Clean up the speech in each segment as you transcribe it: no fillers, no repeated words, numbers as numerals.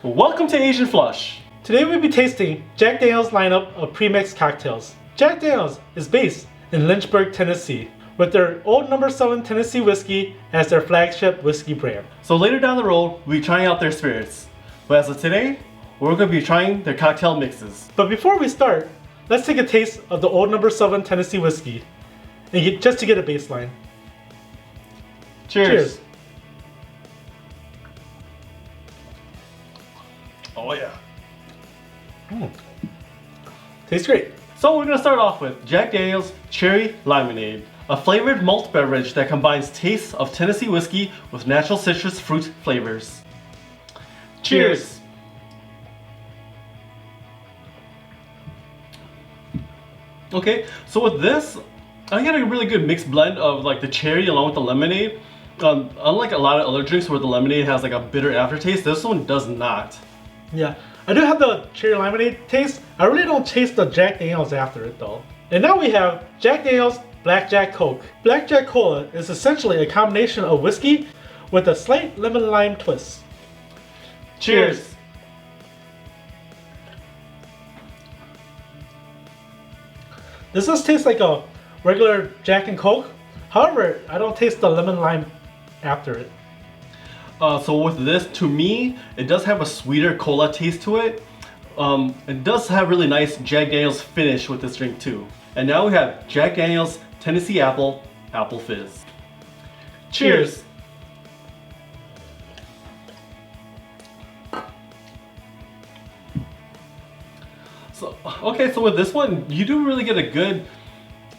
Welcome to Asian Flush. Today we'll be tasting Jack Daniel's lineup of pre-mixed cocktails. Jack Daniel's is based in Lynchburg, Tennessee, with their Old No. 7 Tennessee whiskey as their flagship whiskey brand. So later down the road, we'll be trying out their spirits. But as of today, we're going to be trying their cocktail mixes. But before we start, let's take a taste of the Old No. 7 Tennessee whiskey, and just to get a baseline. Cheers. Oh yeah. Tastes great. So we're going to start off with Jack Daniel's Cherry Limonade, a flavored malt beverage that combines tastes of Tennessee whiskey with natural citrus fruit flavors. Cheers. Okay, so with this, I get a really good mixed blend of like the cherry along with the lemonade. Unlike a lot of other drinks where the lemonade has like a bitter aftertaste, this one does not. Yeah, I do have the cherry lemonade taste. I really don't taste the Jack Daniel's after it though. And now we have Jack Daniel's Blackjack Coke. Blackjack Cola is essentially a combination of whiskey with a slight lemon lime twist. Cheers. This does taste like a regular Jack and Coke. However, I don't taste the lemon lime after it. So with this, to me, it does have a sweeter cola taste to it. It does have really nice Jack Daniel's finish with this drink too. And now we have Jack Daniel's Tennessee Apple Fizz. Cheers. So, okay, so with this one, you do really get a good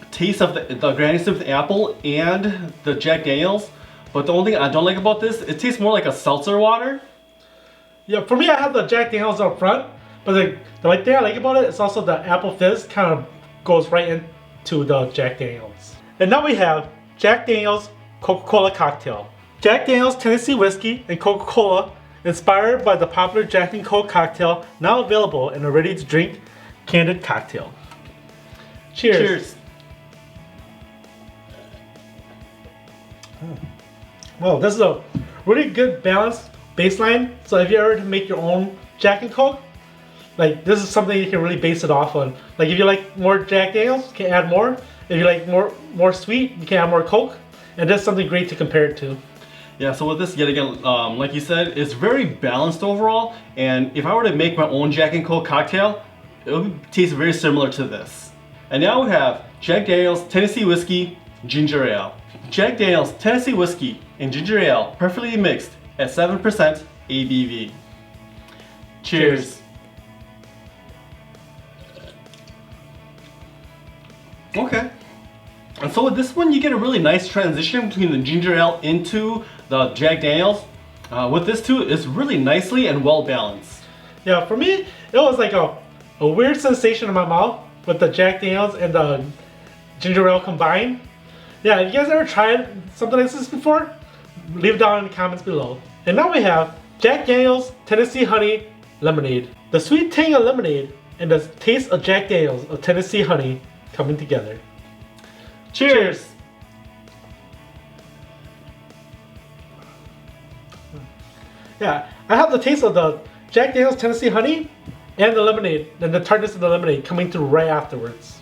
taste of the Granny Smith apple and the Jack Daniel's. But the only thing I don't like about this, it tastes more like a seltzer water. Yeah, for me, I have the Jack Daniel's up front, but the thing I like about it is also the apple fizz kind of goes right into the Jack Daniel's. And now we have Jack Daniel's Coca-Cola cocktail. Jack Daniel's Tennessee whiskey and Coca-Cola, inspired by the popular Jack and Coke cocktail, now available in a ready-to-drink canned cocktail. Cheers. Cheers. Well, this is a really good balanced baseline. So if you ever make your own Jack and Coke, like this is something you can really base it off on. Like if you like more Jack Daniels, you can add more. If you like more sweet, you can add more Coke. And that's something great to compare it to. Yeah, so with this, yet again, like you said, it's very balanced overall. And if I were to make my own Jack and Coke cocktail, it would taste very similar to this. And now we have Jack Daniel's Tennessee Whiskey Ginger Ale. Jack Daniel's Tennessee Whiskey and Ginger Ale, perfectly mixed at 7% ABV. Cheers. Okay. And so with this one, you get a really nice transition between the ginger ale into the Jack Daniel's. With this too, it's really nicely and well balanced. Yeah, for me, it was like a weird sensation in my mouth with the Jack Daniel's and the ginger ale combined. Yeah, if you guys ever tried something like this before, leave it down in the comments below. And now we have Jack Daniel's Tennessee Honey Lemonade. The sweet tang of lemonade and the taste of Jack Daniel's of Tennessee Honey coming together. Cheers. Yeah, I have the taste of the Jack Daniel's Tennessee Honey and the lemonade, and the tartness of the lemonade coming through right afterwards.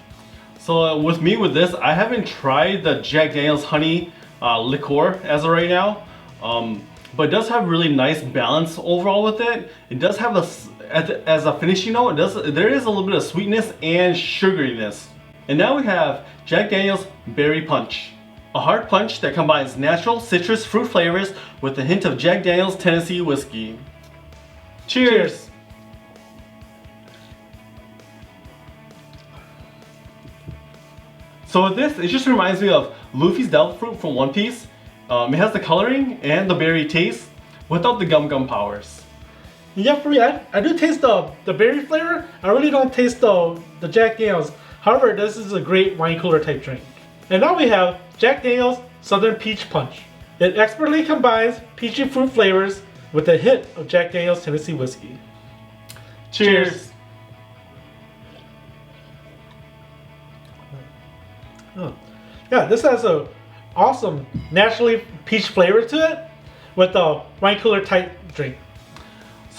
So with me with this, I haven't tried the Jack Daniel's Honey liqueur as of right now. But it does have really nice balance overall with it. It does have as a finishing note, there is a little bit of sweetness and sugariness. And now we have Jack Daniel's Berry Punch, a hard punch that combines natural citrus fruit flavors with a hint of Jack Daniel's Tennessee whiskey. Cheers. So with this, it just reminds me of Luffy's Devil Fruit from One Piece. It has the coloring and the berry taste without the gum powers. Yeah, for me, I do taste the berry flavor. I really don't taste the Jack Daniel's. However, this is a great wine cooler type drink. And now we have Jack Daniel's Southern Peach Punch. It expertly combines peachy fruit flavors with a hint of Jack Daniel's Tennessee whiskey. Cheers. Oh. Yeah, this has a awesome naturally peach flavor to it with a wine cooler type drink.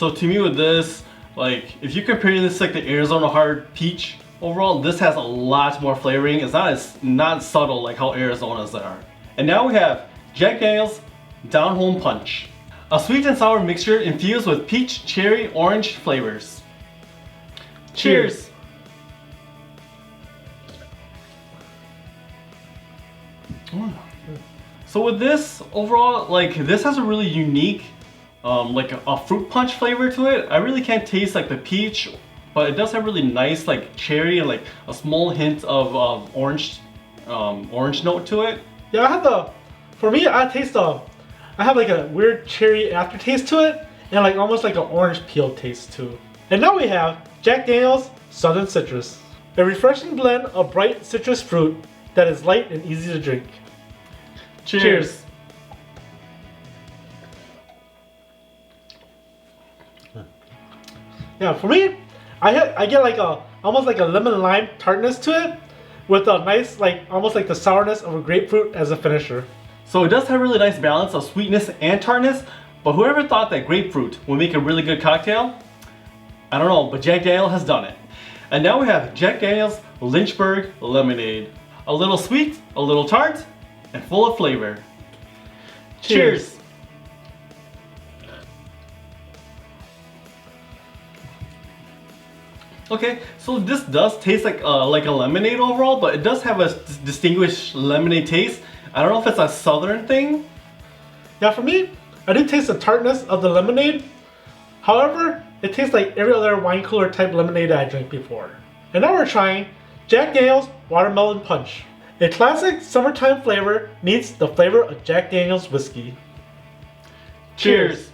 So to me with this, like if you compare this like the Arizona Hard Peach, overall this has a lot more flavoring. It's not subtle like how Arizona's are. And now we have Jack Daniel's Down Home Punch, a sweet and sour mixture infused with peach, cherry, orange flavors. Cheers. So with this overall, like this has a really unique like a fruit punch flavor to it. I really can't taste like the peach, but it does have really nice like cherry and like a small hint of orange note to it. Yeah, for me, I have like a weird cherry aftertaste to it, and like almost like an orange peel taste too. And now we have Jack Daniel's Southern Citrus, a refreshing blend of bright citrus fruit that is light and easy to drink. Cheers. Yeah, for me, I get like almost like a lemon lime tartness to it, with a nice like almost like the sourness of a grapefruit as a finisher. So it does have a really nice balance of sweetness and tartness, but whoever thought that grapefruit would make a really good cocktail, I don't know, but Jack Daniel has done it. And now we have Jack Daniel's Lynchburg Lemonade. A little sweet, a little tart, and full of flavor. Cheers. Okay, so this does taste like a lemonade overall, but it does have a distinguished lemonade taste. I don't know if it's a southern thing. Yeah, for me, I do taste the tartness of the lemonade. However, it tastes like every other wine cooler type lemonade I drank before. And now we're trying Jack Daniel's Watermelon Punch. A classic summertime flavor meets the flavor of Jack Daniel's whiskey. Cheers.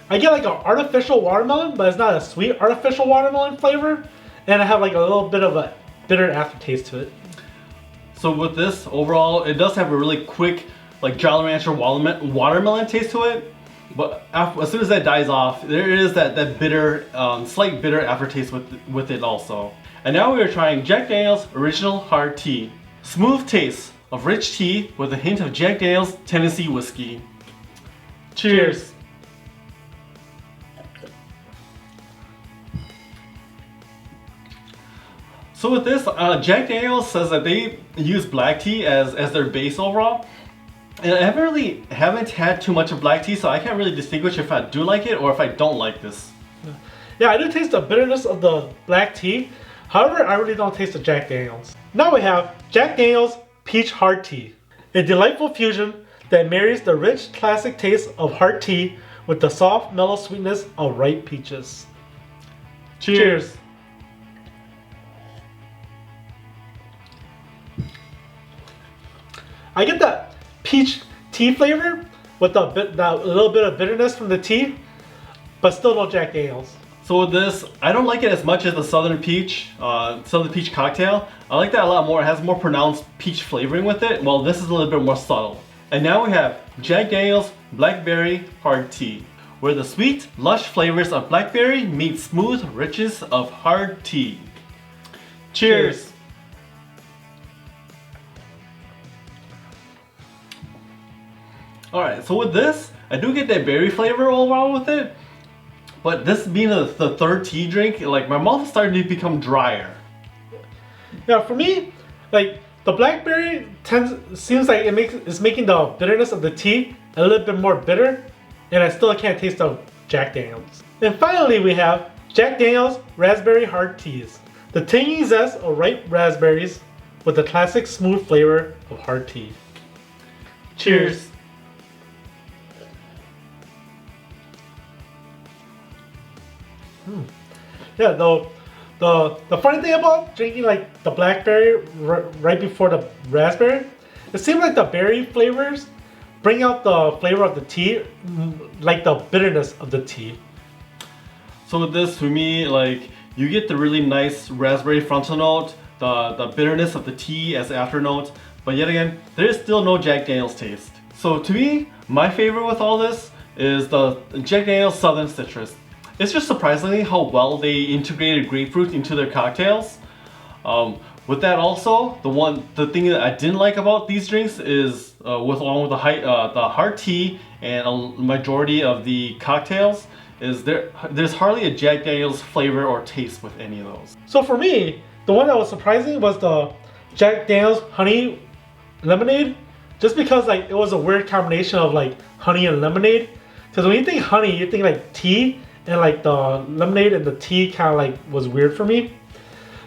I get like an artificial watermelon, but it's not a sweet artificial watermelon flavor. And I have like a little bit of a bitter aftertaste to it. So with this, overall, it does have a really quick, like Jolly Rancher watermelon taste to it. But as soon as that dies off, there is that bitter, slight bitter aftertaste with it also. And now we are trying Jack Daniel's Original Hard Tea. Smooth taste of rich tea with a hint of Jack Daniel's Tennessee whiskey. Cheers. So with this, Jack Daniel's says that they use black tea as their base overall. And I haven't had too much of black tea, so I can't really distinguish if I do like it or if I don't like this. Yeah, I do taste the bitterness of the black tea. However, I really don't taste the Jack Daniel's. Now we have Jack Daniel's Peach Hard Tea, a delightful fusion that marries the rich classic taste of hard tea with the soft, mellow sweetness of ripe peaches. Cheers. I get that peach tea flavor with the little bit of bitterness from the tea, but still no Jack Daniel's. So with this, I don't like it as much as the Southern Peach cocktail. I like that a lot more. It has more pronounced peach flavoring with it, while this is a little bit more subtle. And now we have Jack Daniel's Blackberry Hard Tea, where the sweet, lush flavors of blackberry meet smooth richness of hard tea. Cheers. Alright, so with this, I do get that berry flavor overall with it. But this being the third tea drink, like my mouth is starting to become drier. Yeah, for me, like the blackberry seems like it's making the bitterness of the tea a little bit more bitter, and I still can't taste the Jack Daniel's. And finally we have Jack Daniel's Raspberry Hard Teas. The tangy zest of ripe raspberries with the classic smooth flavor of hard tea. Cheers. Yeah, the funny thing about drinking like the blackberry right before the raspberry, it seems like the berry flavors bring out the flavor of the tea, like the bitterness of the tea. So with this, for me, like you get the really nice raspberry frontal note, the bitterness of the tea as after note, but yet again, there is still no Jack Daniel's taste. So to me, my favorite with all this is the Jack Daniel's Southern Citrus. It's just surprisingly how well they integrated grapefruit into their cocktails. With that also, the thing that I didn't like about these drinks is along with the hard tea and a majority of the cocktails is there's hardly a Jack Daniel's flavor or taste with any of those. So for me, the one that was surprising was the Jack Daniel's honey lemonade, just because like it was a weird combination of like honey and lemonade. Because when you think honey, you think like tea, and like the lemonade and the tea kind of like was weird for me.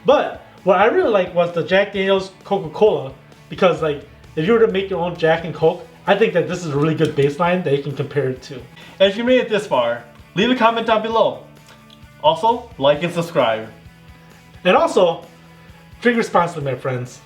But what I really liked was the Jack Daniel's Coca-Cola, because like if you were to make your own Jack and Coke, I think that this is a really good baseline that you can compare it to. And if you made it this far, leave a comment down below. Also, like and subscribe. And also, drink responsibly, my friends.